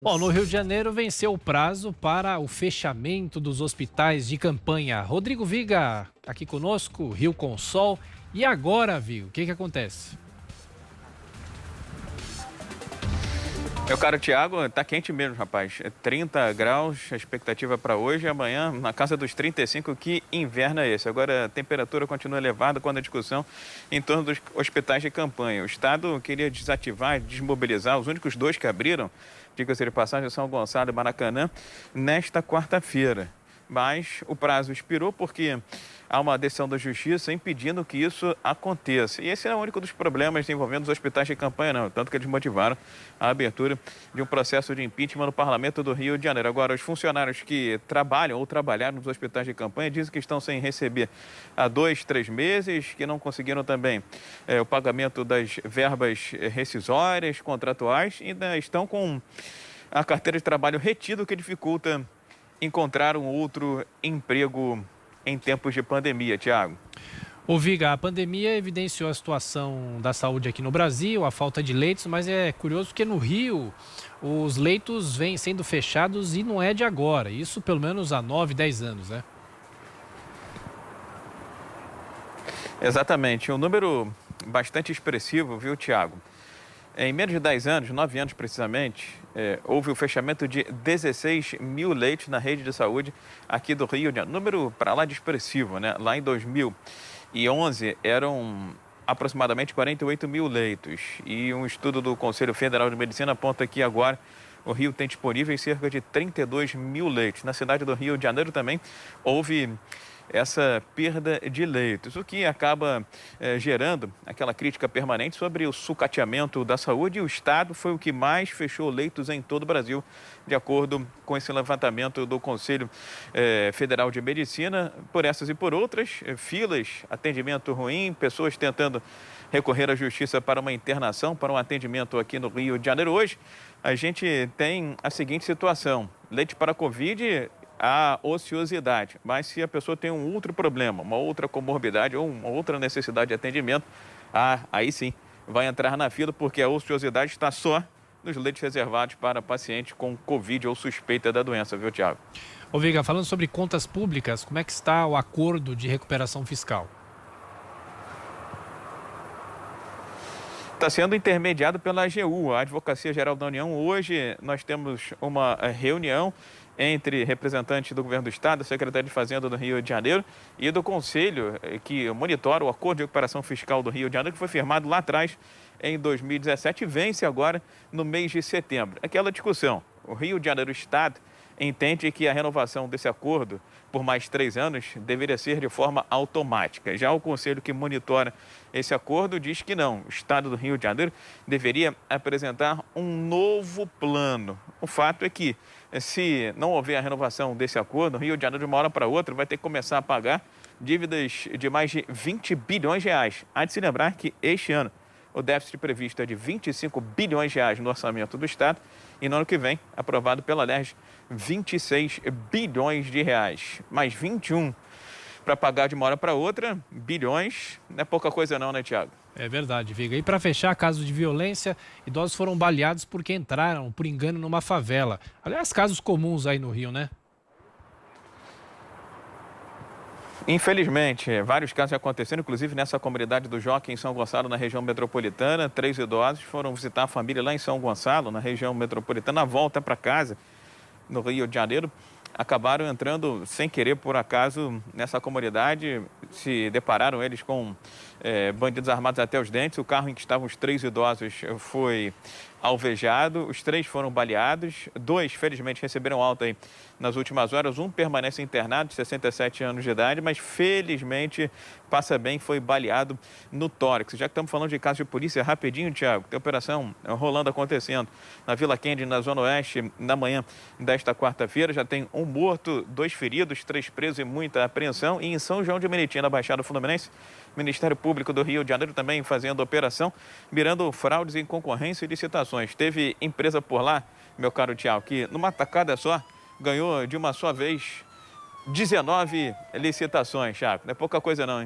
Bom, no Rio de Janeiro venceu o prazo para o fechamento dos hospitais de campanha. Rodrigo Viga, aqui conosco, Rio com Sol. E agora, Vigo, o que acontece? Meu caro Thiago, tá quente mesmo, rapaz. 30 graus, a expectativa para hoje e amanhã na casa dos 35. Que inverno é esse? Agora a temperatura continua elevada quando a discussão em torno dos hospitais de campanha. O Estado queria desativar, desmobilizar os únicos dois que abriram, diga-se de passagem, São Gonçalo e Maracanã, nesta quarta-feira. Mas o prazo expirou porque há uma decisão da Justiça impedindo que isso aconteça. E esse não é o único dos problemas envolvendo os hospitais de campanha, não. Tanto que eles motivaram a abertura de um processo de impeachment no Parlamento do Rio de Janeiro. Agora, os funcionários que trabalham ou trabalharam nos hospitais de campanha dizem que estão sem receber há 2, 3 meses, que não conseguiram também o pagamento das verbas rescisórias, contratuais, e ainda estão com a carteira de trabalho retida, o que dificulta encontrar um outro emprego em tempos de pandemia, Thiago. Ô Viga, a pandemia evidenciou a situação da saúde aqui no Brasil, a falta de leitos, mas é curioso porque no Rio os leitos vêm sendo fechados e não é de agora. Isso pelo menos há 9, 10 anos, né? Exatamente, um número bastante expressivo, viu, Thiago? Em menos de 10 anos, 9 anos precisamente, houve o fechamento de 16 mil leitos na rede de saúde aqui do Rio de Janeiro. Número para lá de expressivo, né? Lá em 2011 eram aproximadamente 48 mil leitos. E um estudo do Conselho Federal de Medicina aponta que agora o Rio tem disponíveis cerca de 32 mil leitos. Na cidade do Rio de Janeiro também houve essa perda de leitos, o que acaba gerando aquela crítica permanente sobre o sucateamento da saúde. E o Estado foi o que mais fechou leitos em todo o Brasil, de acordo com esse levantamento do Conselho Federal de Medicina. Por essas e por outras, filas, atendimento ruim, pessoas tentando recorrer à justiça para uma internação, para um atendimento aqui no Rio de Janeiro. Hoje, a gente tem a seguinte situação: leite para Covid, a ociosidade, mas se a pessoa tem um outro problema, uma outra comorbidade ou uma outra necessidade de atendimento, aí sim vai entrar na fila, porque a ociosidade está só nos leitos reservados para pacientes com Covid ou suspeita da doença, viu, Thiago? Ô Viga, falando sobre contas públicas, como é que está o acordo de recuperação fiscal? Está sendo intermediado pela AGU, a Advocacia Geral da União. Hoje nós temos uma reunião entre representantes do Governo do Estado, da Secretaria de Fazenda do Rio de Janeiro e do Conselho que monitora o Acordo de Recuperação Fiscal do Rio de Janeiro, que foi firmado lá atrás em 2017 e vence agora no mês de setembro. Aquela discussão: o Rio de Janeiro Estado entende que a renovação desse acordo por mais 3 anos deveria ser de forma automática. Já o Conselho que monitora esse acordo diz que não. O Estado do Rio de Janeiro deveria apresentar um novo plano. O fato é que, se não houver a renovação desse acordo, o Rio de Janeiro, de uma hora para outra, vai ter que começar a pagar dívidas de mais de 20 bilhões de reais. Há de se lembrar que este ano o déficit previsto é de 25 bilhões de reais no orçamento do Estado e no ano que vem, aprovado pela LERJ, 26 bilhões de reais. Mais 21 para pagar de uma hora para outra, bilhões, não é pouca coisa não, né, Thiago? É verdade, Viga. E para fechar, casos de violência, idosos foram baleados porque entraram, por engano, numa favela. Aliás, casos comuns aí no Rio, né? Infelizmente, vários casos aconteceram, inclusive nessa comunidade do Jockey, em São Gonçalo, na região metropolitana. 3 idosos foram visitar a família lá em São Gonçalo, na região metropolitana. Na volta para casa, no Rio de Janeiro, acabaram entrando sem querer, por acaso, nessa comunidade. Se depararam eles com bandidos armados até os dentes. O carro em que estavam os 3 idosos foi alvejado, os 3 foram baleados, 2 felizmente receberam alta aí nas últimas horas, um permanece internado, de 67 anos de idade, mas felizmente passa bem, foi baleado no tórax. Já que estamos falando de casos de polícia, rapidinho, Thiago, tem operação rolando, acontecendo na Vila Kennedy, na Zona Oeste, na manhã desta quarta-feira. Já tem um morto, 2 feridos, 3 presos e muita apreensão. E em São João de Meriti, na Baixada Fluminense, Ministério Público do Rio de Janeiro também fazendo operação, mirando fraudes em concorrência e licitações. Teve empresa por lá, meu caro Thiago, que numa tacada só ganhou de uma só vez 19 licitações, Thiago. Não é pouca coisa não, hein?